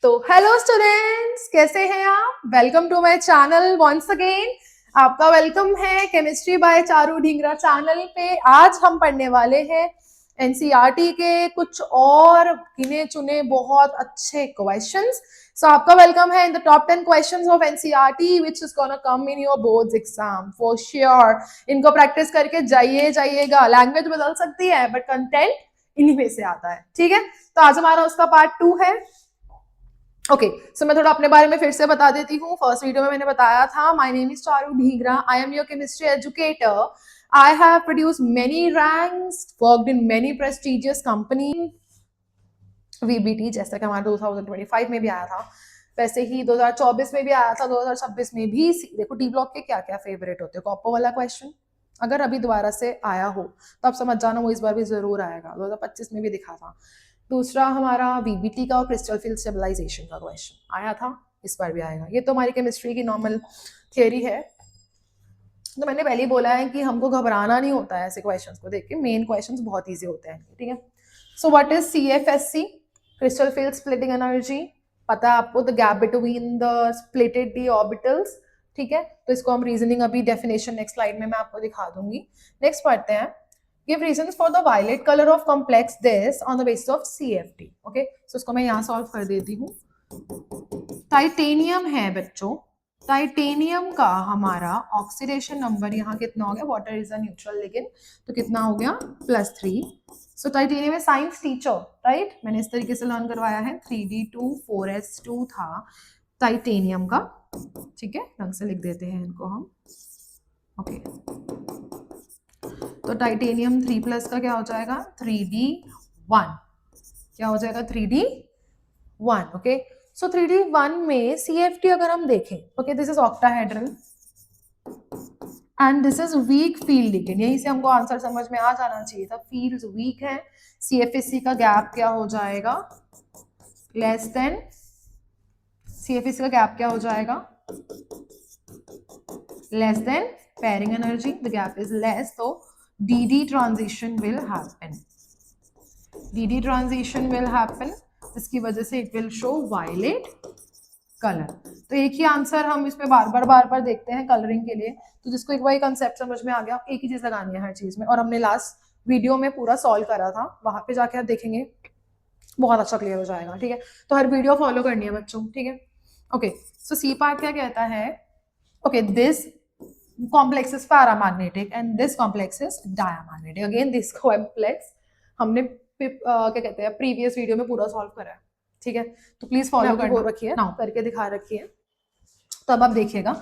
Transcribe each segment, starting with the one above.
Hello students, कैसे हैं आप? Welcome to my channel once again. आपका वेलकम है chemistry by Charu Dhingra channel पे। आज हम पढ़ने वाले हैं एनसीईआरटी के कुछ और गिने चुने बहुत अच्छे क्वेश्चंस। सो आपका वेलकम है in the top 10 questions of NCERT which is gonna come in your boards exam for sure. इनको प्रैक्टिस करके जाइएगा। लैंग्वेज बदल सकती है बट कंटेंट इन्हीं में से आता है, ठीक है? तो आज हमारा उसका पार्ट 2 है। ओके, सो मैं थोड़ा अपने बारे में फिर से बता देती हूँ। फर्स्ट वीडियो में मैंने बताया था, my name is Charu Dhingra, I am your chemistry educator. I have produced many ranks, worked in many prestigious company. VBT जैसा कि हमारा 2025 में भी आया था, वैसे ही 2024 में भी आया था, 2026 में भी। देखो टी ब्लॉक के क्या क्या फेवरेट होते हैं। कॉपो वाला क्वेश्चन अगर अभी दोबारा से आया हो तो आप समझ जाना वो इस बार भी जरूर आएगा। 2025 में भी दिखा था। दूसरा हमारा वीबीटी का और क्रिस्टल फील्ड स्टेबलाइजेशन का क्वेश्चन आया था, इस बार भी आएगा। ये तो हमारी केमिस्ट्री की नॉर्मल थियोरी है। तो मैंने पहले ही बोला है कि हमको घबराना नहीं होता है ऐसे क्वेश्चंस को देख के। मेन क्वेश्चंस बहुत इजी होते हैं, ठीक है? So what is CFSC? Crystal field splitting energy. पता है आपको, the gap between the splitted D orbitals, ठीक है? तो इसको हम रीजनिंग अभी डेफिनेशन नेक्स्ट स्लाइड में मैं आपको दिखा दूंगी। नेक्स्ट पढ़ते हैं। Give reasons for the violet color of complex this on the basis of CFT. Okay, so इसको मैं यहाँ सॉल्व कर देती हूँ। टाइटेनियम है बच्चों, टाइटेनियम का हमारा ऑक्सीडेशन नंबर यहाँ कितना हो गया? Water is a neutral ligand, तो कितना हो गया? +3। सो टाइटेनियम है साइंस टीचर, राइट? मैंने इस तरीके से लर्न करवाया है। 3d2 4s2 था टाइटेनियम का, ठीक है? ढंग से लिख देते हैं इनको हम। ओके, तो टाइटेनियम 3+ का क्या हो जाएगा? 3d1। क्या हो जाएगा? 3d1। ओके, सो 3d1 में CFT अगर हम देखें, okay, this is octahedral and this is weak field ligand. यहीं से हमको आंसर समझ में आ जाना चाहिए था। फील्ड्स वीक है। CFSC का गैप क्या हो जाएगा? Less than. CFSC का गैप क्या हो जाएगा? Less than pairing energy. The gap is less, so DD transition will happen. DD transition will happen, इसकी वजह से it will show violet color. तो एक ही आंसर हम इसमें बार बार देखते हैं कलरिंग के लिए। तो जिसको एक बार कंसेप्ट समझ में आ गया, एक ही चीज लगानी है हर चीज में। और हमने लास्ट वीडियो में पूरा सॉल्व करा था, वहां पे जाके आप देखेंगे बहुत अच्छा क्लियर हो जाएगा, ठीक है? तो हर वीडियो फॉलो करनी है बच्चों, ठीक है? ओके, सो सी पार्ट क्या कहता है? Okay, this complex is paramagnetic and this complex is diamagnetic. Again this complex हमने क्या कहते हैं प्रीवियस वीडियो में पूरा सॉल्व करा है, ठीक है? तो प्लीज फॉलो करना, रखिए ना, करके दिखा रखिए। तो अब आप देखिएगा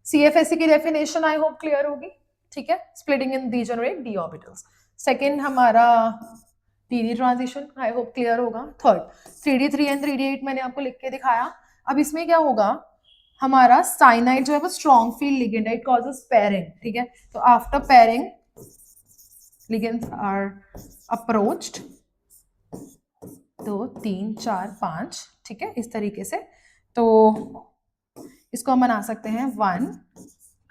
CFSC की डेफिनेशन आई होप क्लियर होगी, ठीक है? स्प्लिटिंग इन डीजेनरेट डी ऑर्बिटल्स। सेकंड हमारा DD transition I hope clear होगा। थर्ड 3d3 एंड 3d8 मैंने आपको लिख के दिखाया। अब इसमें क्या होगा? हमारा साइनाइड जो है वो स्ट्रॉन्ग फील्ड लिगेंड है, इट कॉजेस पेयरिंग, ठीक है? तो after pairing ligands are approached, 2 3 4 5, ठीक है? इस तरीके से। तो इसको हम बना सकते हैं 1,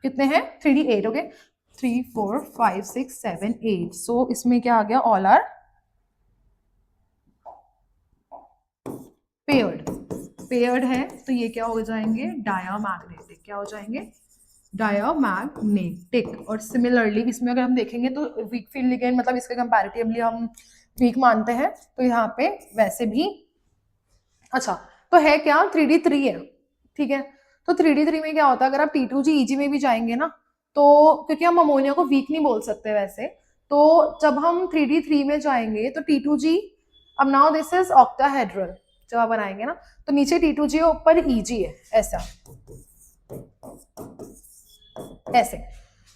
कितने हैं? 3d8, okay? 3 4 5 6 7 8। सो इसमें क्या आ गया? ऑल आर पेयर्ड है, तो ये क्या हो जाएंगे? डायामैग्नेटिक। क्या हो जाएंगे? डायामैग्नेटिक। और सिमिलरली इसमें अगर हम देखेंगे तो वीक फील्ड लिगेंड मतलब इसके कंपैरेटिवली हम वीक मानते हैं, तो यहाँ पे वैसे भी अच्छा तो है क्या? 3d3 है, ठीक है? तो 3d3 में क्या होता है? अगर आप T2G EG में भी जाएंगे ना, तो क्योंकि हम अमोनिया को वीक नहीं बोल सकते वैसे, तो जब हम 3d3 में जाएंगे तो T2G, अब नाउ दिस इज ऑक्टाहेड्रल, जब आप बनाएंगे ना तो नीचे T2G है, ऊपर EG है, ऐसा ऐसे।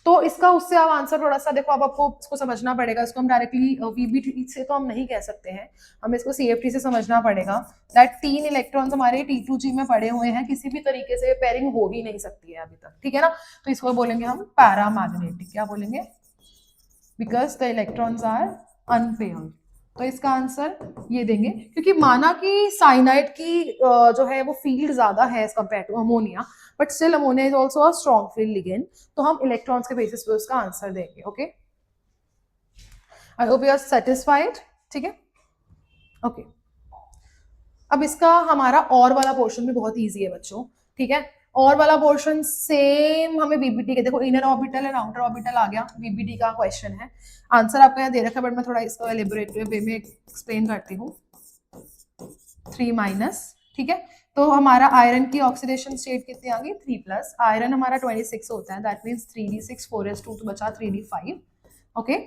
तो इसका उससे आप आंसर थोड़ा सा देखो, अब आपको इसको समझना पड़ेगा। इसको हम डायरेक्टली VBT से तो हम नहीं कह सकते हैं, हमें इसको CFT से समझना पड़ेगा। दैट 3 इलेक्ट्रॉन्स हमारे T2G में पड़े हुए हैं, किसी भी तरीके से पेयरिंग हो ही नहीं सकती है अभी तक, ठीक है ना? तो इसको बोलेंगे हम पैरामैग्नेटिक। क्या बोलेंगे? Because the electrons are unpaired. तो इसका आंसर ये देंगे, क्योंकि माना कि साइनाइड की जो है वो फील्ड ज्यादा है as compare to ammonia, but still ammonia is also a strong field ligand, तो हम इलेक्ट्रॉन्स के बेसिस पे उसका आंसर देंगे। Okay, I hope you are satisfied, ठीक है? ओके, अब इसका हमारा और वाला पोर्शन भी बहुत ईजी है बच्चों, ठीक है। और वाला पोर्शन सेम हमें बीबीटी के, देखो inner orbital and outer orbital आ गया, बीबीटी का क्वेश्चन है। आंसर आपको यहाँ दे रखा है, बट मैं थोड़ा इसको एलिबोरेटिव वे में एक्सप्लेन करती हूँ। 3 ठीक है। तो हमारा आयरन की ऑक्सीडेशन स्टेट कितनी आ गई, 3+। आयरन हमारा 26 होता है, दैट मीन्स 3d6 4s2 तो बचा 3d5। ओके,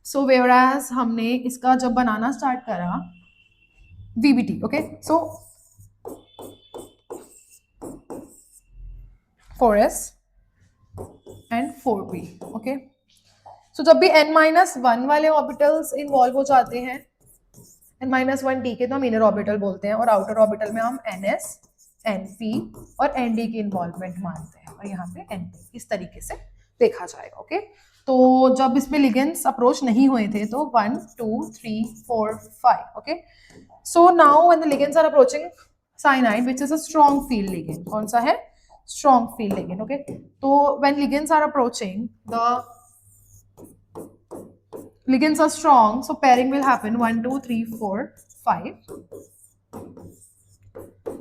सो वेयरएज हमने इसका जब बनाना स्टार्ट करा VBT, ओके, सो 4s एंड 4p, ओके। सो जब भी n-1 वाले ऑर्बिटल्स इन्वॉल्व हो जाते हैं, n-1d के तो हम इनर ऑर्बिटल बोलते हैं, और आउटर ऑर्बिटल में हम ns, np और nd की इन्वॉल्वमेंट मानते हैं, और यहाँ पे np, इस तरीके से देखा जाएगा, ओके। तो जब इसमें लिगेंड्स अप्रोच नहीं हुए थे तो 1 2 3 4 5, okay. So now when the ligands are approaching cyanide which is a strong field ligand, कौन सा है, स्ट्रॉन्ग फील्ड लिगेंड, ओके। तो when ligands are approaching, the ligands are strong, so pairing will happen 1 2 3 4 5.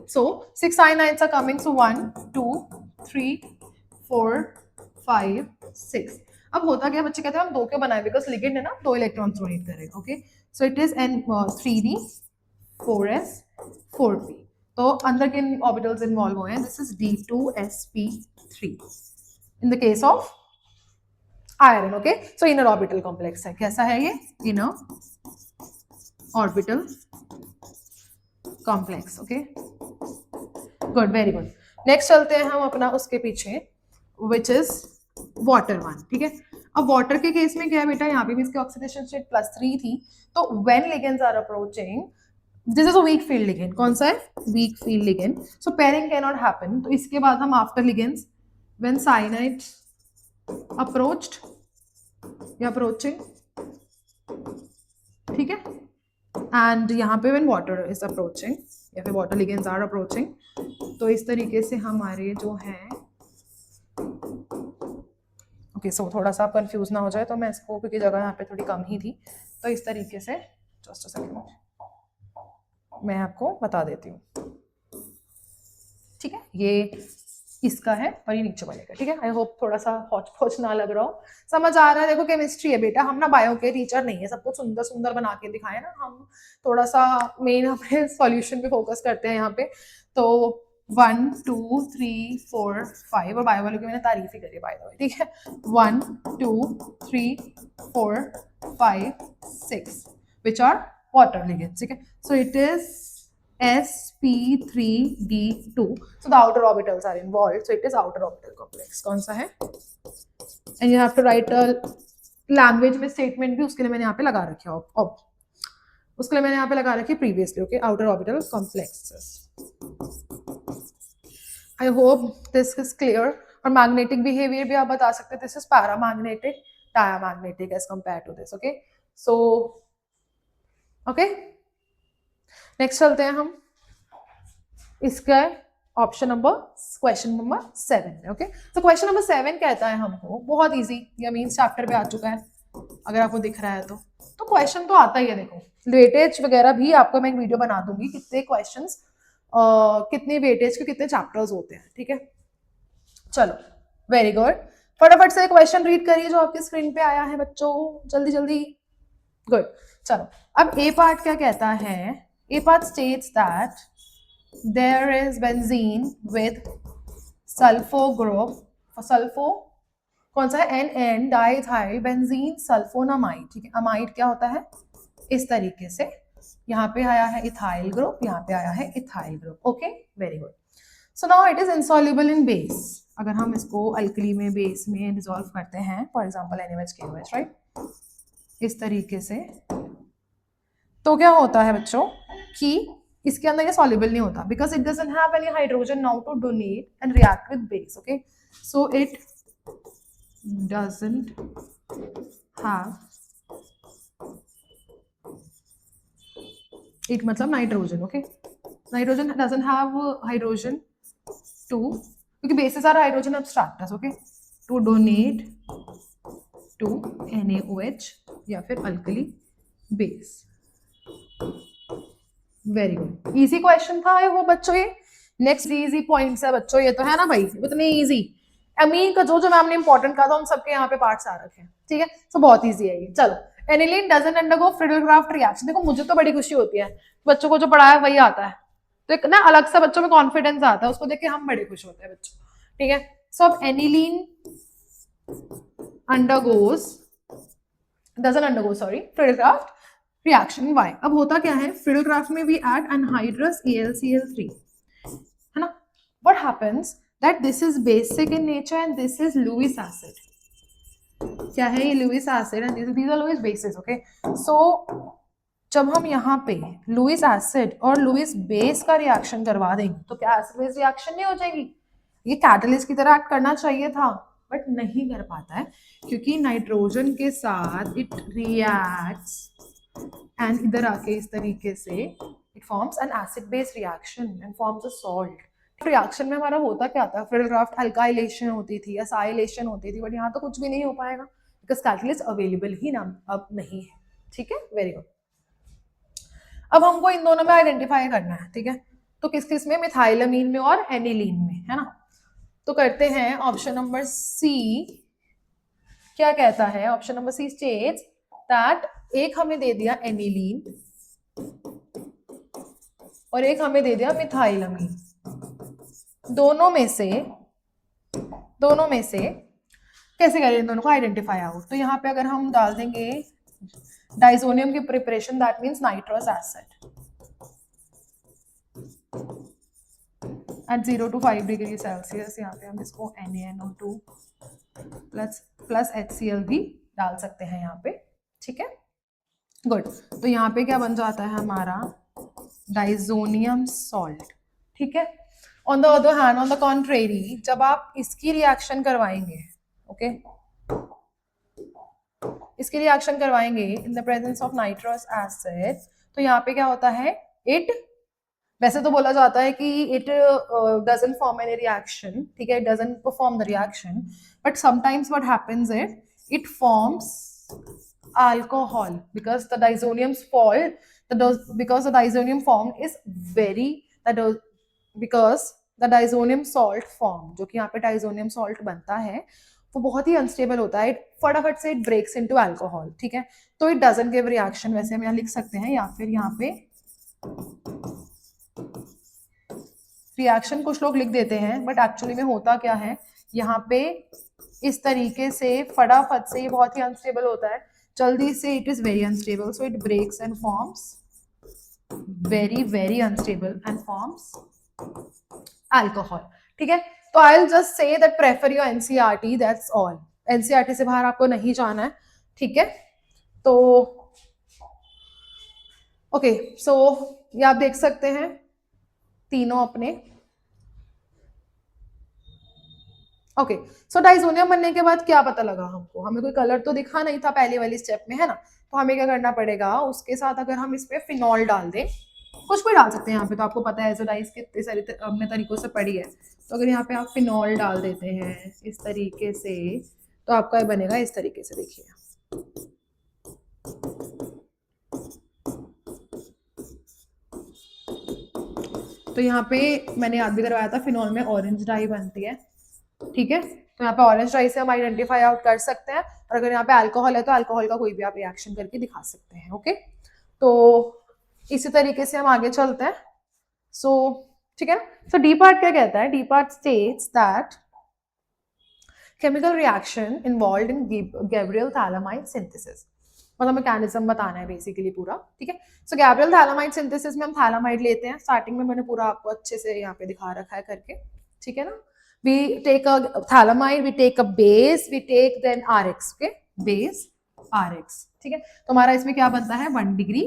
So 6 ionides are coming, so 1 2 3 4 5 6. अब होता क्या बच्चे कहते हैं हम दो क्यों बनाए, बिकॉज लिगेंड है ना, 2 इलेक्ट्रॉन्स डोनेट करेगा, okay. So it is n 3d 4s 4p। तो अंदर के ऑर्बिटल्स इन्वॉल्व हुए हैं, this is d2sp3 in the case of iron, okay. So inner orbital complex है, कैसा है ये, inner orbital complex, okay, good, very good. Next चलते हैं हम अपना उसके पीछे, विच इज वाटर 1, ठीक है। अब वाटर के केस में क्या है बेटा, यहाँ पे भी इसकी ऑक्सीडेशन स्टेट +3 थी, तो when ligands are approaching, this is a weak field ligand, कौन सा है, weak field ligand, so pairing can not happen. तो इसके बाद हम after ligands, when cyanide approached या अप्रोचिंग, ठीक है, एंड यहाँ पे व्हेन वाटर इज अप्रोचिंग या फिर वाटर लिगेंड्स आर अप्रोचिंग, तो इस तरीके से हमारे जो हैं, ओके, सो थोड़ा सा कंफ्यूज ना हो जाए तो मैं इसको, क्योंकि जगह यहाँ पे थोड़ी कम ही थी, तो इस तरीके से जस्ट अ सेकेंड मैं आपको बता देती हूँ, ठीक है। ये इसका है और ये नीचे वाले का, ठीक है। आई होप थोड़ा सा हौच पौच ना लग रहा हो, समझ आ रहा है। देखो केमिस्ट्री है बेटा, हम ना बायो के टीचर नहीं है, सब कुछ सुंदर सुंदर बना के दिखाए ना, हम थोड़ा सा मेन अपने सॉल्यूशन पे फोकस करते हैं यहाँ पे। तो 1 2 3 4 5, और बायो वालों की मैंने तारीफ ही करी बाय द वे, ठीक है। 1 2 3 4 5 6 विच आर वाटर लिगेंड्स, ठीक है। So it is sp3d2, so the outer orbitals are involved, so it is outer orbital complex, कौन सा है, and you have to write a language में statement भी, उसके लिए मैंने यहाँ पे लगा रखा है, उसके लिए मैंने यहाँ पे लगा रखी है previously, okay, outer orbital complexes. I hope this is clear. और magnetic behavior भी आप बता सकते हैं, this is paramagnetic, diamagnetic as compared to this, okay, so okay, next चलते हैं हम, इसका ऑप्शन नंबर, क्वेश्चन नंबर 7 में, ओके। तो क्वेश्चन नंबर 7 कहता है हमको, बहुत इजी, ये मींस चैप्टर पे आ चुका है, अगर आपको दिख रहा है तो क्वेश्चन तो आता ही है। देखो वेटेज वगैरह भी आपको मैं एक वीडियो बना दूंगी, कितने क्वेश्चंस, कितने वेटेज के कितने चैप्टर्स होते हैं, ठीक है। चलो वेरी गुड, फटाफट से क्वेश्चन रीड करिए जो आपकी स्क्रीन पे आया है बच्चों, जल्दी जल्दी, गुड। चलो अब ए पार्ट क्या कहता है, A part states that there is benzene with sulfur group, sulfur कौन सा है, NN डाइथाइल बेंजीन सल्फोनामाइड, ठीक है। अमाइड क्या होता है, इस तरीके से, यहाँ पे आया है इथाइल ग्रुप, यहाँ पे आया है ethyl group, okay, very good. So now it is insoluble in base, अगर हम इसको अल्कली में बेस में डिसॉल्व करते हैं, for example NaOH KOH, right, इस तरीके से, तो क्या होता है बच्चों कि इसके अंदर ये सॉल्युबल नहीं होता, because it doesn't have any hydrogen now to donate and react with base, okay. So it doesn't have, it मतलब nitrogen, okay, nitrogen doesn't have hydrogen to, क्योंकि bases are hydrogen abstracts, okay, to donate to NaOH या फिर alkali base, very good, easy question था वो बच्चों। ये next easy points है बच्चों, ये तो है ना भाई, इतने इजी। अमीन का जो जो मैम ने इंपॉर्टेंट कहा था उन सबके यहाँ पे पार्ट्स आ रखे हैं, ठीक है। तो बहुत इजी है ये। चलो, aniline doesn't undergo Friedel-craft reaction. देखो मुझे तो बड़ी खुशी होती है, बच्चों को जो पढ़ाया वही आता है, तो एक ना अलग सा बच्चों में कॉन्फिडेंस आता है, उसको देख के हम बड़े खुश होते हैं बच्चों, ठीक है। सो अब aniline undergoes doesn't undergo sorry Friedel Crafts reaction. Why? अब होता क्या है, फ्रिडल-क्राफ्ट में वी ऐड एनहाइड्रस AlCl3, है ना। What happens that this is basic in nature and this is Lewis acid. क्या है ये? Lewis acid and these are Lewis bases, okay. So जब हम यहाँ पे लुईस एसिड और लुईस बेस का रिएक्शन करवा देंगे तो क्या एसिड बेस रिएक्शन नहीं हो जाएगी? ये कैटलिस्ट की तरह एक्ट करना चाहिए था, बट नहीं कर पाता है क्योंकि नाइट्रोजन के साथ इट रिएक्ट्स एंड इधर आके इस तरीके से it forms an acid base reaction and forms a salt. Reaction में हमारा होता क्या था, फ्रिडल-क्राफ्ट अल्काइलेशन होती थी, एसाइलेशन होती थी, बट यहाँ तो कुछ भी नहीं हो पाएगा बिकॉज कैटलिस्ट अवेलेबल ही ना अब नहीं है, ठीक है। Very good. अब हमको इन दोनों में आइडेंटिफाई करना है, ठीक है। तो किस किस में? मिथाइलमीन में और एनिलीन में, है ना। तो करते हैं ऑप्शन नंबर सी। क्या कहता है option number C? States that एक हमें दे दिया एनिलीन और एक हमें दे दिया मिथाइलमीन। दोनों में से कैसे करें इन दोनों को आइडेंटिफाई आउट? तो यहाँ पे अगर हम डाल देंगे डाइजोनियम की preparation, that means nitrous acid at 0 to 5 degree Celsius. यहाँ पे हम इसको NaNO2 प्लस HCl भी डाल सकते हैं यहाँ पे, ठीक है। गुड। तो यहाँ पे क्या बन जाता है हमारा? डाइजोनियम सॉल्ट, ठीक है। On the other hand, on the contrary, जब आप इसकी रिएक्शन करवाएंगे, ओके, इसकी रिएक्शन करवाएंगे in the presence of nitrous acid, तो यहाँ पे क्या होता है? इट, वैसे तो बोला जाता है कि it doesn't form any reaction, ठीक है, it doesn't perform the reaction, but sometimes what happens it forms alcohol because the diazoniums fall, because the diazonium form is very because the diazonium salt form, जो कि यहाँ पे diazonium salt बनता है, वो बहुत ही अनस्टेबल होता है, फटाफट से इट ब्रेक्स इनटू अल्कोहल, ठीक है। तो इट डजंट गिव रिएक्शन, वैसे हम यहाँ लिख सकते हैं, या फिर यहाँ पे रिएक्शन कुछ लोग लिख देते हैं, बट एक्चुअली में होता क्या है, यहाँ पे इस तरीके से फटाफट से ये बहुत ही अनस्टेबल होता है, जल्दी से it is very unstable, so it breaks and forms very very unstable and forms alcohol, ठीक है। तो I will just say that prefer your NCERT, that's all. NCERT से बाहर आपको नहीं जाना है, ठीक है। तो ओके, सो ये आप देख सकते हैं तीनों अपने। ओके, सो डाइजोनियम बनने के बाद क्या पता लगा हमको? हमें कोई कलर तो दिखा नहीं था पहले वाली स्टेप में, है ना। तो हमें क्या करना पड़ेगा? उसके साथ अगर हम इसमें फिनॉल डाल दें, कुछ भी डाल सकते हैं यहाँ पे, तो आपको पता है एजोडाइज कितने सारे हमने तरीकों से पढ़ी है। तो अगर यहाँ पे आप फिनॉल डाल देते हैं इस तरीके से, तो आपका बनेगा इस तरीके से, देखिए। तो यहाँ पे मैंने याद भी करवाया था, फिनॉल में ऑरेंज डाई बनती है, ठीक है। तो यहाँ पे ऑरेंज डाई से हम आइडेंटिफाई आउट कर सकते हैं, और अगर यहाँ पे अल्कोहल है तो अल्कोहल का कोई भी आप रिएक्शन करके दिखा सकते हैं, ओके। तो इसी तरीके से हम आगे चलते हैं। सो ठीक है ना। सो डी पार्ट क्या कहता है? D part states that chemical reaction involve in Gabriel phthalimide synthesis, मतलब मैकेनिज्म बताना है बेसिकली पूरा, ठीक है। सो गैब्रियल थैलामाइड सिंथेसिस में हम थैलामाइड लेते हैं, स्टार्टिंग में मैंने पूरा आपको अच्छे से यहाँ पे दिखा रखा है करके, ठीक है ना। we take a thalamide, we take a base, we take then RX, okay, base RX, ठीक है। तो हमारा इसमें क्या बनता है? 1 डिग्री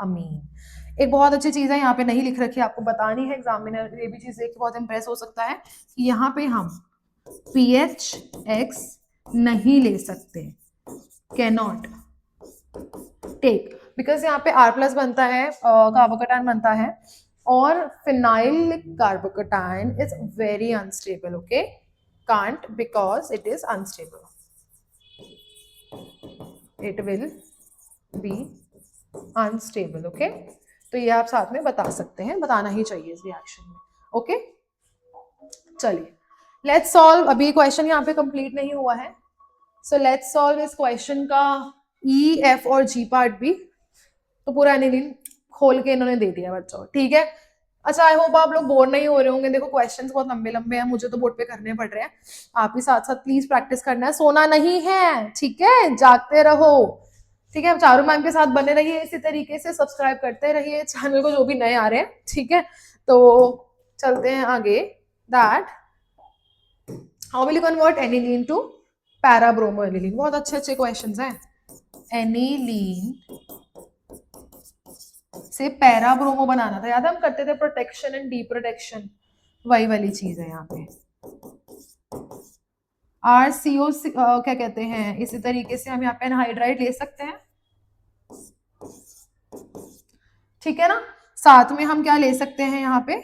अमीन। एक बहुत अच्छी चीज है यहाँ पे नहीं लिख रखी, आपको बतानी है, एग्जामिनर ये भी चीज देख के बहुत इंप्रेस हो सकता है कि यहाँ पे हम PHX नहीं ले सकते, कैनॉट टेक, बिकॉज यहाँ पे R+ बनता है, कार्बोकैटायन बनता है, और phenyl carbocatine is very unstable, okay, can't, because it is unstable, it will be unstable, okay। तो ये आप साथ में बता सकते हैं, बताना ही चाहिए इस रिएक्शन में। ओके, चलिए लेट्स सॉल्व। अभी क्वेश्चन यहाँ पे कंप्लीट नहीं हुआ है, सो लेट्स सॉल्व इस क्वेश्चन का ई, एफ और जी पार्ट भी। तो पूरा एनिलीन खोल के इन्होंने दे दिया बच्चों, ठीक है। अच्छा, आई होप आप लोग बोर नहीं हो रहे होंगे। देखो क्वेश्चंस बहुत लंबे लंबे हैं, मुझे तो बोर्ड पे करने पड़ रहे हैं, आप भी साथ साथ प्लीज प्रैक्टिस करना है, सोना नहीं है, ठीक है, जागते रहो, ठीक है। चारू मैम के साथ बने रहिए इसी तरीके से, सब्सक्राइब करते रहिए चैनल को जो भी नए आ रहे हैं, ठीक है। तो चलते हैं आगे। That how will you convert aniline to para bromo aniline. बहुत अच्छे अच्छे क्वेश्चंस हैं। एनिलीन से पैराब्रोमो बनाना था, याद है हम करते थे प्रोटेक्शन एंड डी प्रोटेक्शन, वही वाली चीज है यहाँ पे। RCO क्या कहते हैं, इसी तरीके से हम यहाँ पे एनहाइड्राइड ले सकते हैं, ठीक है ना। साथ में हम क्या ले सकते हैं, यहाँ पे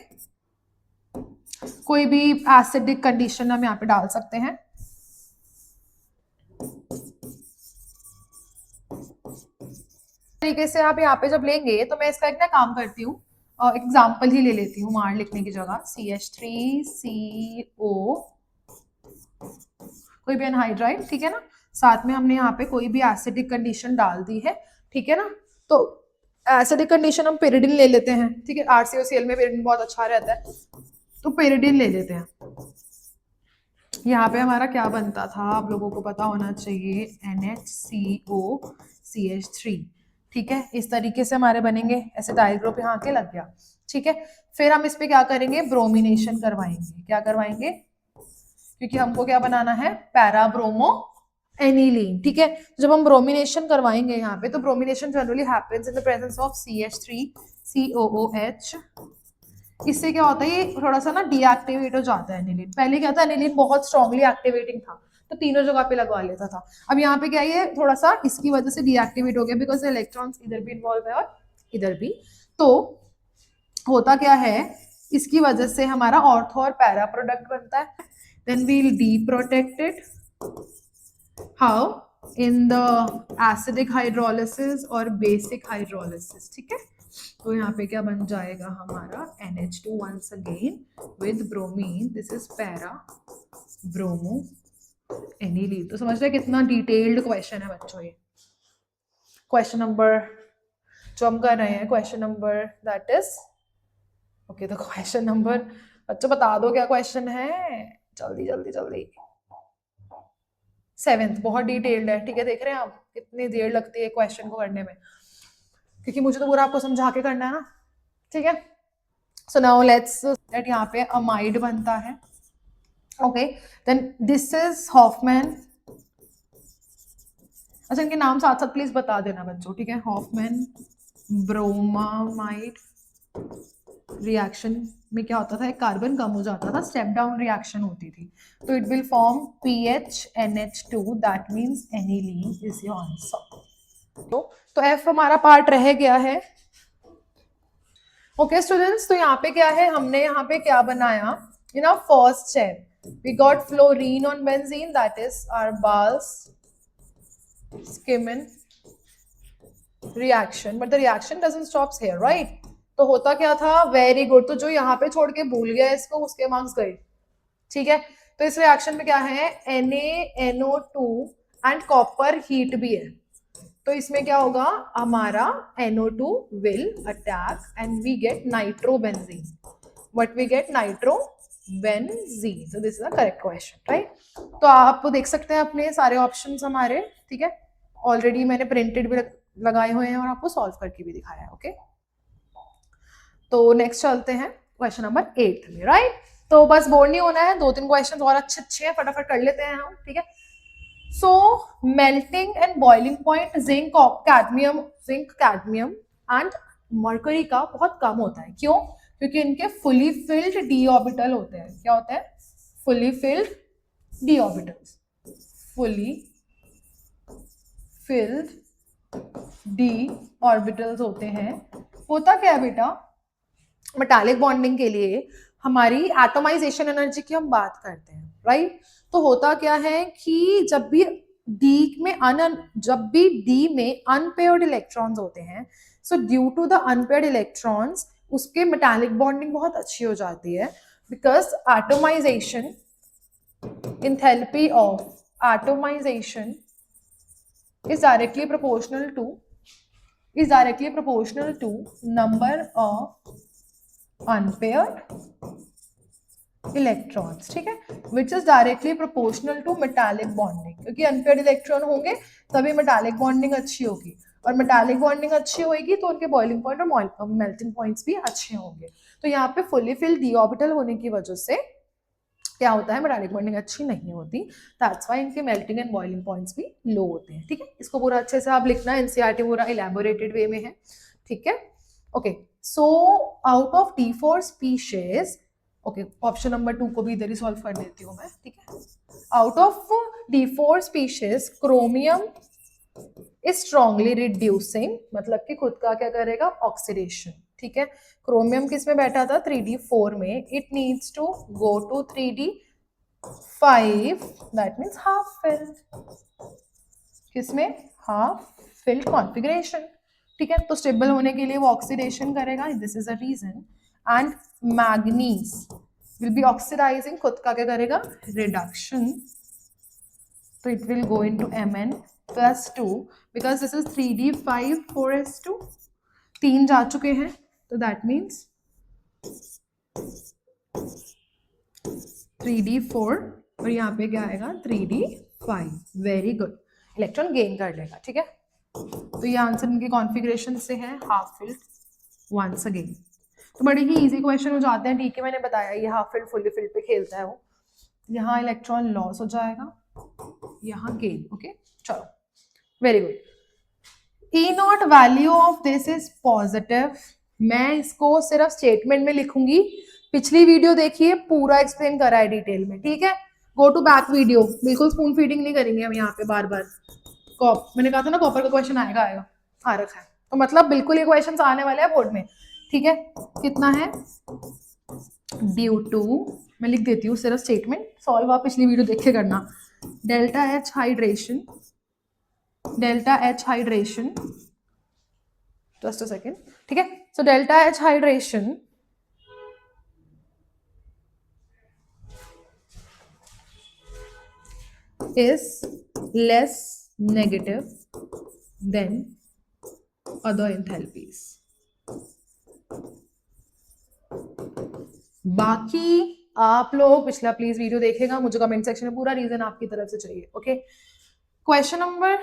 कोई भी एसिडिक कंडीशन हम यहाँ पे डाल सकते हैं। तरीके से आप यहाँ पे जब लेंगे तो मैं इसका एक ना काम करती हूँ, एग्जाम्पल ही ले लेती हूँ मार लिखने की जगह। CH3CO कोई भी एनहाइड्राइड, ठीक है ना। साथ में हमने यहाँ पे कोई भी एसिडिक कंडीशन डाल दी है, ठीक है ना। तो एसिडिक कंडीशन हम पेरिडिन ले लेते हैं, ठीक है। RCOCl में पेरिडिन बहुत अच्छा रहता है, तो पेरिडिन ले लेते हैं। यहाँ पे हमारा क्या बनता था आप लोगों को पता होना चाहिए, NHCOCH3, ठीक है। इस तरीके से हमारे बनेंगे, ऐसे डायल ग्रुप यहाँ के लग गया, ठीक है। फिर हम इस पे क्या करेंगे, ब्रोमिनेशन करवाएंगे। क्या करवाएंगे, क्योंकि हमको क्या बनाना है, पैराब्रोमो एनिलीन, ठीक है। जब हम ब्रोमिनेशन करवाएंगे यहाँ पे, तो bromination generally happens in the presence of CH3COOH। इससे क्या होता है, ये थोड़ा सा ना डीएक्टिवेट हो जाता है एनिलीन। पहले क्या था, एनिलीन बहुत स्ट्रांगली एक्टिवेटिंग था, तो तीनों जगह पे लगवा लेता था। अब यहाँ पे क्या है, थोड़ा सा इसकी वजह से डीएक्टिवेट हो गया, बिकॉज इलेक्ट्रॉन्स इधर भी इन्वॉल्व है और इधर भी। तो होता क्या है, इसकी वजह से हमारा ऑर्थो और पैरा प्रोडक्ट बनता है। Then we'll deprotect it, how, in the acidic hydrolysis और बेसिक हाइड्रोलिसिस, ठीक है। तो यहाँ पे क्या बन जाएगा हमारा, NH2 once again with bromine, this is para bromo aniline. तो समझ रहे कितना डिटेल्ड क्वेश्चन है बच्चों ये। क्वेश्चन नंबर जो हम कर रहे हैं, question number that is okay. तो क्वेश्चन नंबर बच्चों बता दो क्या क्वेश्चन है, जल्दी जल्दी जल्दी। 7th बहुत डिटेल्ड है, ठीक है। देख रहे हैं आप कितनी देर लगती है क्वेश्चन को करने में, क्योंकि मुझे तो पूरा आपको समझा के करना है ना, ठीक है। सो नाउ लेट्स लेट, यहाँ पे अमाइड बनता है, okay. Then this is Hofmann. अच्छा, इनके नाम साथ साथ प्लीज बता देना बच्चों, ठीक है। हॉफमैन ब्रोमामाइड रिएक्शन में क्या होता था, एक कार्बन कम हो जाता था, स्टेप डाउन रिएक्शन होती थी, तो it will form PHNH2, that means aniline is your answer. तो F हमारा पार्ट रह गया है, ओके स्टूडेंट्स। तो यहाँ पे क्या है, हमने यहाँ पे क्या बनाया, in our first step we got fluorine on benzene, that is our Balz-Skimmen reaction, but the reaction doesn't stops here, right. तो होता क्या था, वेरी गुड। तो जो यहाँ पे छोड़ के भूल गया इसको, उसके मार्क्स गए, ठीक है। तो इस रिएक्शन में क्या है, NaNO2 एंड कॉपर हीट भी है, तो इसमें क्या होगा, हमारा NO2 will attack and we get nitrobenzene. What we get, nitrobenzene. So this is the correct question, right. तो आप देख सकते हैं अपने सारे ऑप्शंस हमारे, ठीक है। ऑलरेडी मैंने प्रिंटेड भी लगाए हुए हैं और आपको सॉल्व करके भी दिखाया है, ओके। तो नेक्स्ट चलते हैं क्वेश्चन नंबर 8 में, राइट। तो बस बोर नहीं होना है, 2-3 क्वेश्चन और अच्छे अच्छे हैं, फटाफट कर लेते हैं हम, ठीक है। So melting and boiling point zinc cadmium and mercury का बहुत कम होता है, क्यों, क्योंकि इनके फुली फिल्ड डी ऑर्बिटल होते हैं। क्या होते हैं, fully filled D orbitals, fully filled D orbitals होते हैं। होता क्या है बेटा, मेटालिक बॉन्डिंग के लिए हमारी एटोमाइजेशन एनर्जी की हम बात करते हैं, राइट। तो होता क्या है कि जब भी डी में अनपेयर्ड इलेक्ट्रॉन्स होते हैं, so due to the unpaired electrons उसके मेटालिक बॉन्डिंग बहुत अच्छी हो जाती है, because atomization, enthalpy of atomization is directly proportional to number of unpaired electrons, ठीक है, which is directly proportional to metallic bonding, क्योंकि अनपेयर्ड इलेक्ट्रॉन होंगे तभी मेटालिक बॉन्डिंग अच्छी होगी, और मेटालिक बॉन्डिंग अच्छी होगी तो उनके बॉइलिंग पॉइंट और मेल्टिंग पॉइंट्स भी अच्छे होंगे। तो यहाँ पे फुली फिल्ड डी ऑर्बिटल होने की वजह से क्या होता है, मेटालिक बॉन्डिंग अच्छी नहीं होती, दैट्स व्हाई इनके मेल्टिंग एंड बॉइलिंग पॉइंट्स भी लो होते हैं, ठीक है। इसको पूरा अच्छे से आप लिखना, एनसीईआरटी पूरा इलैबोरेटेड वे में है, ठीक है। Okay, so out of D4 species, okay, option number 2 को भी इधर ही सॉल्व कर देती हूँ मैं, ठीक है। Out of D4 species chromium is strongly reducing, मतलब कि खुद का क्या करेगा, ऑक्सीडेशन, ठीक है। क्रोमियम किस में बैठा था, 3D4 में, it needs to go to 3D5, that means half filled, किसमें, हाफ फिल्ड कॉन्फिगरेशन, ठीक है। तो स्टेबल होने के लिए वो ऑक्सीडेशन करेगा, this is a reason, and manganese will be oxidising, खुद का क्या करेगा, रिडक्शन, तो it will go into Mn+2 because this is 3D5 4s2, 3 जा चुके हैं, तो दैट मीन्स 3D4 और यहाँ पे क्या आएगा, 3D5, very good, electron gain कर लेगा, ठीक है। तो ये आंसर इनके कॉन्फ़िगरेशन से है, हाफ फिल्ड वंस अगेन। तो बड़े ही इजी क्वेश्चन हो जाते हैं, ठीक है, मैंने बताया ये हाफ फिल्ड फुली फिल्ड पे खेलता है वो, यहाँ इलेक्ट्रॉन लॉस हो जाएगा, यहाँ गेन, ओके, चलो, very good. E0 value of this is positive, मैं इसको सिर्फ स्टेटमेंट में लिखूंगी, पिछली वीडियो देखिए, पूरा एक्सप्लेन करा है डिटेल में, ठीक है। गो टू बैक वीडियो, बिल्कुल स्पून फीडिंग नहीं करेंगे हम यहाँ पे बार बार। मैंने कहा था ना कॉपर का क्वेश्चन आएगा, आ रखा है, तो मतलब बिल्कुल ये क्वेश्चन आने वाले हैं बोर्ड में, ठीक है। कितना है, ड्यू टू, मैं लिख देती हूँ सिर्फ स्टेटमेंट, सॉल्व आप पिछली वीडियो देख के करना, delta H hydration, just a second, ठीक है। So delta H hydration is less negative than other enthalpies. बाकी आप लोग पिछला प्लीज वीडियो देखेगा, मुझे कमेंट सेक्शन में पूरा रीजन आपकी तरफ से चाहिए, okay. Question number,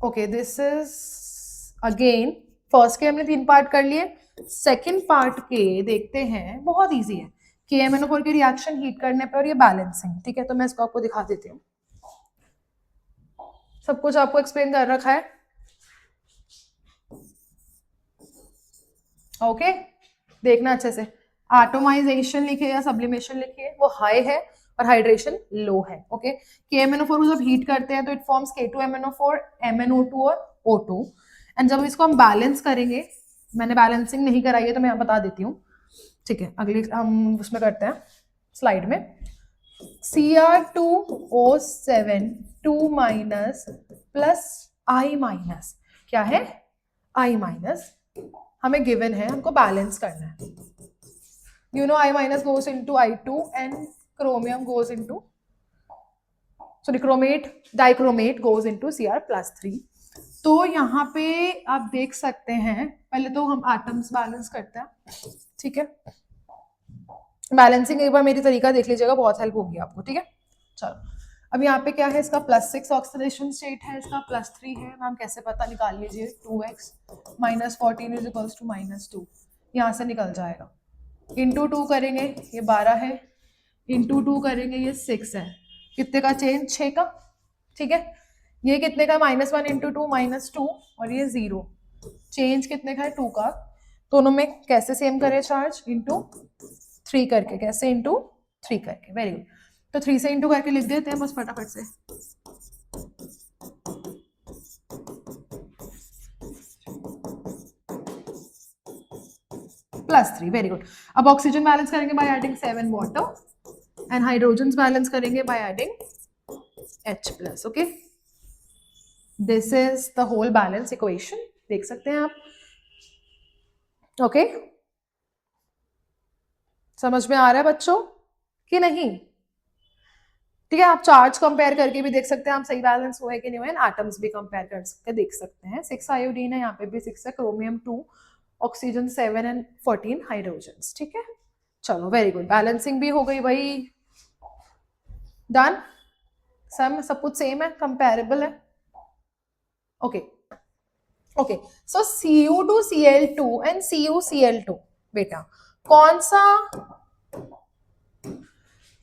okay, this is again, first के हमने 3 पार्ट कर लिए, सेकेंड पार्ट के देखते हैं, बहुत इजी है, KMnO4 के रिएक्शन हीट करने पर, और ये बैलेंसिंग, ठीक है। तो मैं इसको आपको दिखा देती हूँ, सब कुछ आपको एक्सप्लेन कर रखा है, ओके, देखना अच्छे से। एटोमाइजेशन लिखे या सब्लिमेशन लिखिए, वो हाई है और हाइड्रेशन लो है, ओके। KMnO4 को जब हीट करते हैं तो इट फॉर्म्स K2MnO4, MnO2 और O2, एंड जब इसको हम बैलेंस करेंगे, मैंने बैलेंसिंग नहीं कराई है तो मैं बता देती हूँ, ठीक है। अगली हम उसमें करते हैं स्लाइड में, Cr2O7 2- प्लस I-, क्या है, I-, हमें गिवन है, हमको बैलेंस करना है, you know I- goes into I2 and chromium goes into, sorry, dichromate goes into Cr+3। तो यहाँ पे आप देख सकते हैं, पहले तो हम एटम्स बैलेंस करते हैं, ठीक है। बैलेंसिंग एक बार मेरी तरीका देख लीजिएगा, बहुत हेल्प होगी आपको, ठीक है। चलो, अब यहाँ पे क्या है, इसका +6 ऑक्सीडेशन स्टेट है, इसका +3 है, मैम कैसे पता, निकाल लीजिए, 2x - 14 = -2, यहाँ से निकल जाएगा, इंटू 2 करेंगे ये 12 है, इंटू 2 करेंगे ये 6 है, कितने का चेंज, 6 का, ठीक है। ये कितने का, -1 × 2 -2, और ये 0, चेंज कितने का है, 2 का, दोनों में कैसे सेम करें चार्ज, इंटू 3 करके, कैसे, इंटू 3 करके, वेरी गुड। तो 3 से इंटू करके लिख देते हैं बस फटाफट से, +3, वेरी गुड। अब ऑक्सीजन बैलेंस करेंगे by adding 7 water, and hydrogen balance करेंगे by adding H+, okay. This is the whole balance equation, देख सकते हैं आप। ओके समझ में आ रहा है बच्चों कि नहीं? ठीक है, आप चार्ज कंपेयर करके भी देख सकते हैं आप सही बैलेंस हुआ है कि नहीं हुआ है। एटम्स भी कंपेयर करके देख सकते हैं। 6 आयोडीन है, यहाँ पे भी 6 है, क्रोमियम 2, ऑक्सीजन 7 एंड 14 हाइड्रोजन। ठीक है, चलो वेरी गुड, बैलेंसिंग भी हो गई भाई। डन, सब कुछ सेम है, कंपेरेबल है। Okay okay, so Cu2Cl2 and CuCl2, बेटा कौन सा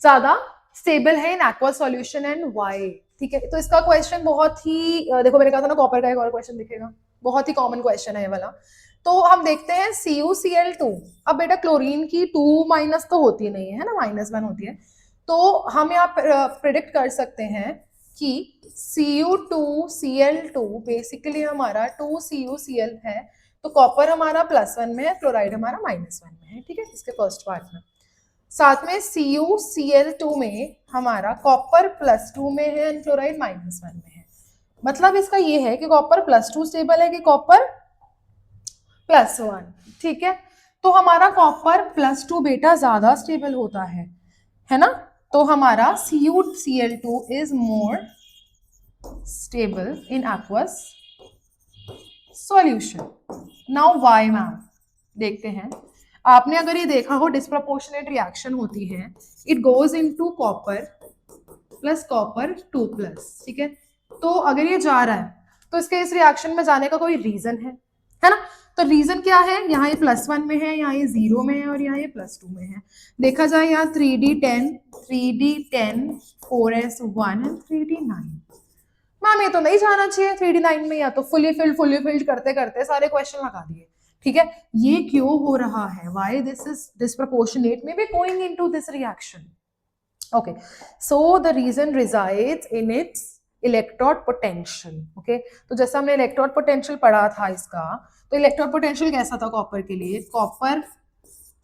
ज्यादा स्टेबल है in aqua solution and why? ठीक है, तो इसका क्वेश्चन बहुत ही देखो, मैंने कहा था ना कॉपर का एक और क्वेश्चन दिखेगा, बहुत ही कॉमन क्वेश्चन है ये वाला। तो हम देखते हैं CuCl2। अब बेटा क्लोरीन की 2- तो होती नहीं है ना, -1 होती है। तो हम यहाँ प्रिडिक्ट कर सकते हैं कि Cu2Cl2 बेसिकली हमारा 2CuCl है, तो कॉपर हमारा +1 में है, क्लोराइड हमारा -1 में है। ठीक है, इसके फर्स्ट पार्ट में। साथ में CuCl2 में हमारा कॉपर +2 में है एंड क्लोराइड -1 में है। मतलब इसका ये है कि कॉपर +2 स्टेबल है कि कॉपर +1। ठीक है, तो हमारा कॉपर +2 बेटा ज्यादा स्टेबल होता है ना? तो हमारा CuCl2 is more stable in aqueous solution. Now why ma'am, देखते हैं। आपने अगर ये देखा हो डिस्प्रपोर्शनेट रिएक्शन होती है, it goes into copper plus copper 2+। ठीक है, तो अगर ये जा रहा है तो इसके इस रिएक्शन में जाने का कोई रीजन है ना? तो रीजन क्या है? यहाँ ये +1 में है, यहाँ ये 0 में है और यहाँ ये +2 में है। देखा जाए यहाँ 3D10 4s1 and 3D9। Ma'am ये तो नहीं जाना चाहिए 3D9 में, या तो फुली फिल्ड करते करते सारे क्वेश्चन लगा दिए। ठीक है, ये क्यों हो रहा है? Why this is disproportionate may be going into this reaction. Okay, so the reason resides in its electrode potential. Okay, तो जैसा हमने इलेक्ट्रोड पोटेंशियल पढ़ा था इसका, तो इलेक्ट्रोड पोटेंशियल कैसा था कॉपर के लिए? कॉपर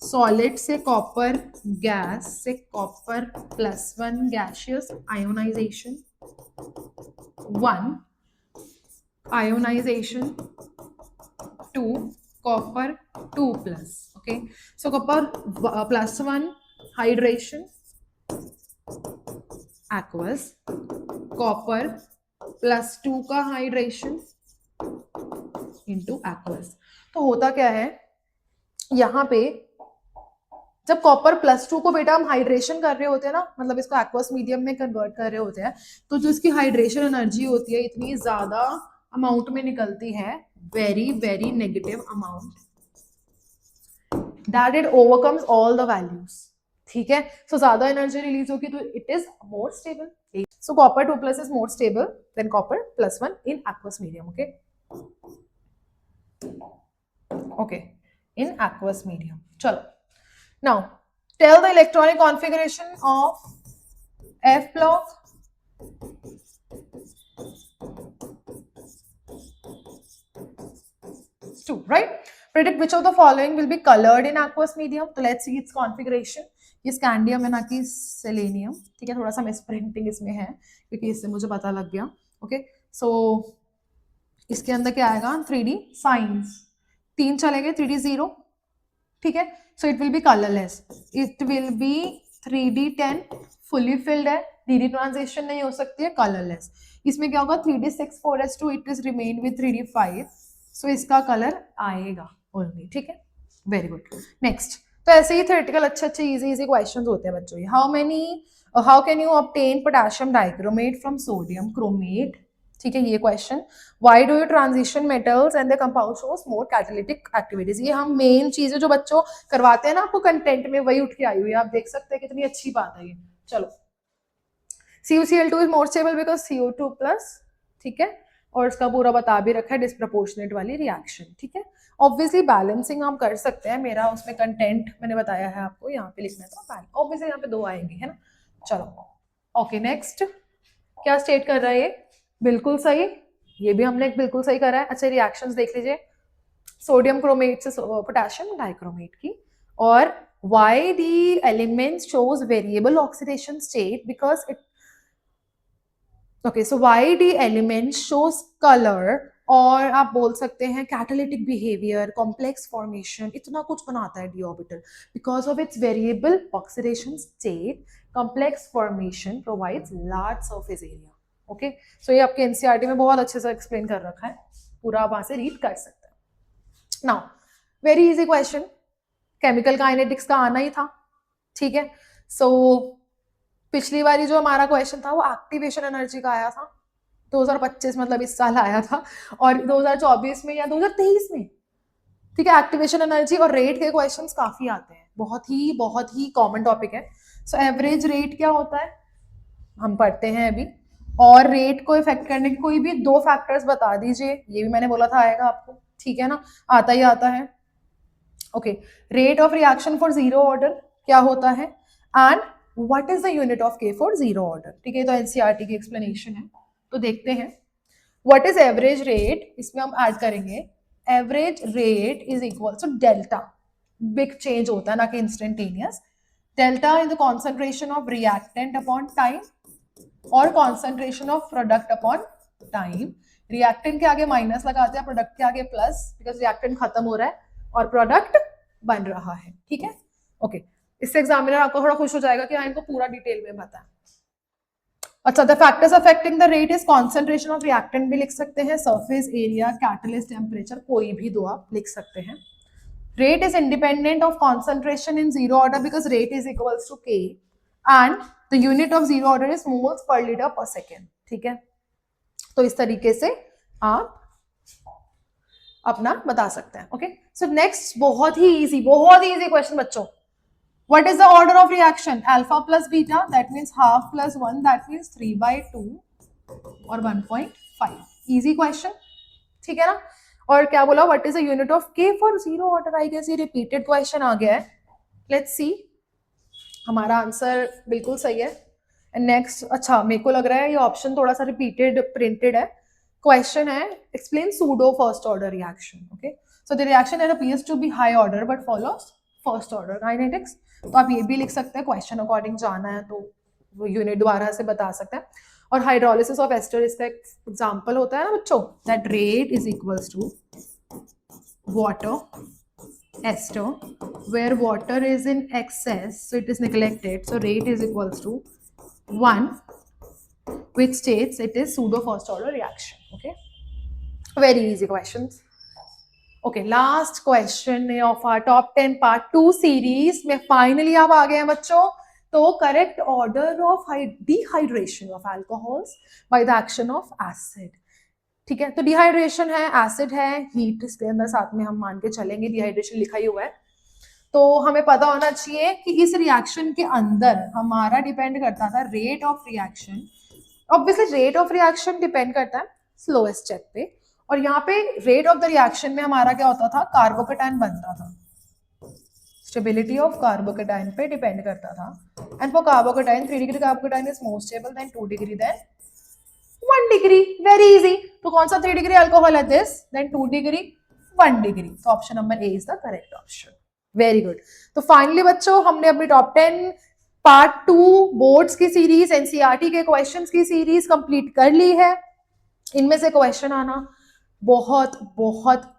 सॉलिड से कॉपर गैस से copper +1 gaseous ionisation, 1 ionization, 2 copper 2+। okay, so copper +1 hydration aqueous, copper +2 का हाइड्रेशन into aqueous। तो होता क्या है यहाँ पे, जब कॉपर +2 को बेटा हम हाइड्रेशन कर रहे होते हैं ना, मतलब इसको एक्वस मीडियम में कन्वर्ट कर रहे होते हैं, तो जो इसकी हाइड्रेशन एनर्जी होती है इतनी ज्यादा अमाउंट में निकलती है, very very negative amount, that it overcomes all the values. ठीक है, सो ज्यादा एनर्जी रिलीज होगी तो it is more stable. So copper 2+ is more stable than copper +1 in aqueous medium. Okay okay, in aqueous medium. चलो, now tell the electronic configuration of F block, two, right? Predict which of the following will be colored in aqueous medium. तो let's see its configuration. ये scandium है ना कि selenium. ठीक है, थोड़ा सा मिसप्रिंटिंग इसमें है क्योंकि इससे मुझे पता लग गया। ओके, सो इसके अंदर क्या आएगा? 3D साइंस, 3 चलेंगे, 3D 0। ठीक है, so it will be colourless, it will be 3D10 fully filled है, DD ट्रांजिशन नहीं हो सकती है, कलरलेस। इसमें क्या होगा? 3D6 4s2 it is remain with 3D5, सो इसका कलर आएगा ओनली। ठीक है, वेरी गुड। नेक्स्ट, तो ऐसे ही थ्योरेटिकल अच्छे इजी क्वेश्चंस होते हैं बच्चों। How can you obtain potassium dichromate from sodium chromate? ठीक है, ये question. Why do you transition metals and the compound shows more catalytic activities? ये हम मेन चीजें जो बच्चों करवाते हैं ना आपको कंटेंट में, वही उठ के आई हुई है, आप देख सकते हैं कितनी अच्छी बात है ये। चलो, CuCl2 is more stable because CO2+। ठीक है, और इसका पूरा बता भी रखा है डिस्प्रपोर्शनेट वाली रिएक्शन। ठीक है, ऑब्वियसली बैलेंसिंग हम कर सकते हैं, मेरा उसमें कंटेंट मैंने बताया है आपको, यहाँ पे लिखना था। ऑब्वियसली यहाँ पे 2 आएंगे, है ना? चलो ओके, नेक्स्ट क्या स्टेट कर रहा है ये? बिल्कुल सही, ये भी हमने बिल्कुल सही करा है। अच्छा, रिएक्शंस देख लीजिए, सोडियम क्रोमेट से पोटेशियम डाइक्रोमेट की। और why the elements shows variable oxidation state? Because it okay, so why D element shows colour, और आप बोल सकते हैं कैटालिटिक बिहेवियर, कॉम्प्लेक्स फॉर्मेशन, इतना कुछ बनाता है D orbital because of its variable oxidation state, complex formation provides large surface area. Okay, so ये आपके एनसीईआरटी में बहुत अच्छे से एक्सप्लेन कर रखा है, पूरा आप वहां से रीड कर सकते हैं। Now very easy question, chemical kinetics का आना ही था, ठीक है। सो पिछली बारी जो हमारा क्वेश्चन था वो एक्टिवेशन एनर्जी का आया था, 2025 मतलब इस साल आया था, और 2024 में या 2023 में, ठीक है। एक्टिवेशन एनर्जी और रेट के क्वेश्चंस काफी आते हैं, बहुत ही कॉमन टॉपिक है। सो एवरेज रेट क्या होता है हम पढ़ते हैं अभी, और रेट को इफेक्ट करने के कोई भी दो फैक्टर्स बता दीजिए, ये भी मैंने बोला था आएगा आपको, ठीक है ना, आता ही आता है। Okay, rate of reaction for zero order क्या होता है, and what is the unit of के फॉर जीरो ऑर्डर, ठीक है। तो एनसीईआरटी की एक्सप्लेनेशन है, तो देखते हैं। व्हाट इज एवरेज रेट, इसमें हम ऐड करेंगे average rate is equal to delta, big change होता है ना कि instantaneous, delta in the concentration of reactant upon time और concentration of product upon time. Reactant के आगे माइनस लगाते हैं, प्रोडक्ट के आगे प्लस, बिकॉज रिएक्टेंट खत्म हो रहा है और प्रोडक्ट बन रहा है, ठीक है। ओके, इससे एग्जामिनर आपको थोड़ा खुश हो जाएगा कि हाँ इनको पूरा डिटेल में पता है। अच्छा, the factors affecting the rate is concentration of reactant भी लिख सकते हैं, सरफेस एरिया, कैटलिस्ट टेम्परेचर, कोई भी दो आप लिख सकते हैं। Rate is independent of concentration in zero order because rate is equals to K, and the unit of zero order is moles per litre per second, ठीक है। तो इस तरीके से आप अपना बता सकते हैं। ओके, सो नेक्स्ट बहुत ही इजी क्वेश्चन बच्चों, what is the order of reaction, alpha plus beta, that means half plus 1, that means 3/2 और 1.5, easy question, ठीक है ना। और क्या बोला, what is the unit of k for zero order, I guess ये repeated question आ गया है, let's see, हमारा आंसर बिल्कुल सही है। एंड नेक्स्ट, अच्छा मेरे को लग रहा है ये ऑप्शन थोड़ा सा रिपीटेड प्रिंटेड है, क्वेश्चन है explain pseudo first order reaction. Okay, so the reaction appears to be high order but follows first order kinetics, तो आप ये भी लिख सकते हैं, क्वेश्चन अकॉर्डिंग जाना है तो वो यूनिट द्वारा से बता सकते हैं। और हाइड्रोलिसिस ऑफ एस्टर इसका एग्जांपल होता है ना बच्चों, that rate is equals to water ester where water is in excess so it is neglected, so rate is equals to 1, which states it is pseudo first order reaction. Okay, very easy questions. Okay, last question of our top 10 part 2 series में finally आप आ गए हैं बच्चों, तो correct order of dehydration of alcohols by the action of acid, ठीक है। तो dehydration है, एसिड है, हीट इसके अंदर साथ में हम मान के चलेंगे, डिहाइड्रेशन लिखा ही हुआ है, तो हमें पता होना चाहिए कि इस रिएक्शन के अंदर हमारा डिपेंड करता था rate of reaction, obviously rate of reaction depend करता है स्लोएस्ट स्टेप पे, और यहाँ पे रेट ऑफ द रिएक्शन में हमारा क्या होता था, कार्बोकेटाइन बनता था, स्टेबिलिटी ऑफ कार्बोकेटाइन पे डिपेंड करता था, and for carbocation 3 degree carbocation is more stable than 2 degree than 1 degree, very easy. तो कौन सा 3 डिग्री अल्कोहल है दिस, देन 2 डिग्री 1 डिग्री, तो option number A is the correct option, very good. तो finally बच्चों हमने अपनी टॉप 10 पार्ट 2 बोर्ड्स की सीरीज, एनसीईआरटी के क्वेश्चंस की सीरीज कंप्लीट कर ली है। इनमें से क्वेश्चन आना बहुत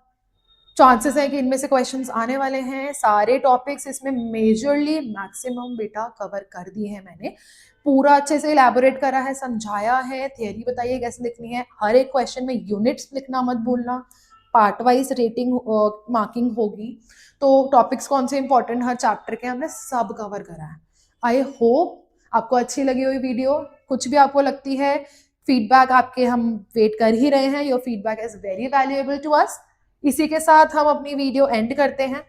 चांसेस है कि इनमें से क्वेश्चंस आने वाले हैं, सारे टॉपिक्स इसमें मेजरली मैक्सिमम बेटा कवर कर दिए हैं मैंने, पूरा अच्छे से इलैबोरेट करा है, समझाया है, थियरी बताइए कैसे लिखनी है, हर एक क्वेश्चन में यूनिट्स लिखना मत भूलना, पार्ट वाइज रेटिंग मार्किंग होगी, तो टॉपिक्स कौन से इंपॉर्टेंट हर चैप्टर के हमने सब कवर करा है। आई होप आपको अच्छी लगी हुई वीडियो, कुछ भी आपको लगती है फीडबैक आपके हम वेट कर ही रहे हैं, your feedback is very valuable to us. इसी के साथ हम अपनी वीडियो एंड करते हैं।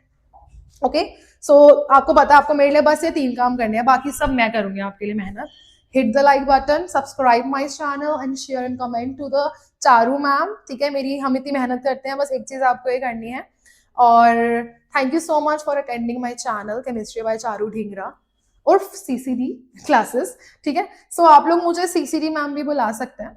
ओके, सो आपको पता है आपको मेरे लिए बस ये 3 काम करने हैं, बाकी सब मैं करूंगी आपके लिए मेहनत। Hit the like button, subscribe my channel and share and comment to the Charu ma'am, ठीक है। मेरी हम इतनी मेहनत करते हैं, बस एक चीज आपको ये करनी है। और thank you so much for attending my channel chemistry by Charu Dhingra और सीसीडी क्लासेस, ठीक है। सो आप लोग मुझे सीसीडी मैम भी बुला सकते हैं,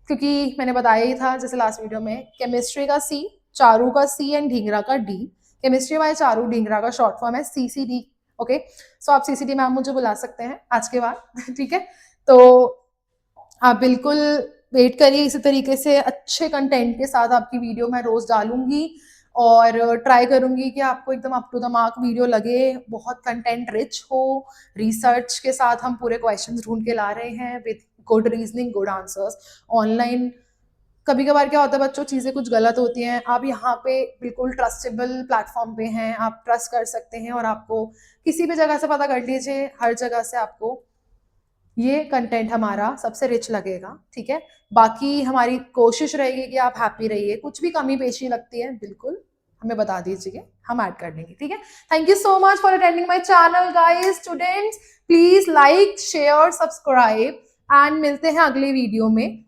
क्योंकि मैंने बताया ही था जैसे लास्ट वीडियो में, केमिस्ट्री का सी, चारू का सी एंड ढींगरा का D, chemistry by Charu Dhingra का शॉर्ट फॉर्म है सीसीडी। ओके, सो आप सीसीडी मैम मुझे बुला सकते हैं आज के बाद, ठीक है। तो आप बिल्कुल वेट करिए, इसी तरीके से अच्छे कंटेंट के साथ आपकी वीडियो मैं रोज डालूंगी और ट्राई करूंगी कि आपको एकदम up to the mark video लगे, बहुत कंटेंट रिच हो, रिसर्च के साथ हम पूरे क्वेश्चंस ढूंढ के ला रहे हैं with good reasoning, good answers. Online कभी कभार क्या होता है बच्चों, चीजें कुछ गलत होती हैं, आप यहाँ पे बिल्कुल ट्रस्टेबल प्लेटफॉर्म पे हैं, आप ट्रस्ट कर सकते हैं और आपको किसी भी जगह से पता कर लीजिए, हर जगह से आपको ये कंटेंट हमारा सबसे रिच लगेगा, ठीक है। बाकी हमारी कोशिश रहेगी कि आप हैप्पी रहिए, कुछ भी कमी पेशी लगती है बिल्कुल हमें बता दीजिए, हम ऐड कर देंगे, ठीक है। Thank you so much for attending my channel guys. Students please like share subscribe and मिलते हैं अगले वीडियो में।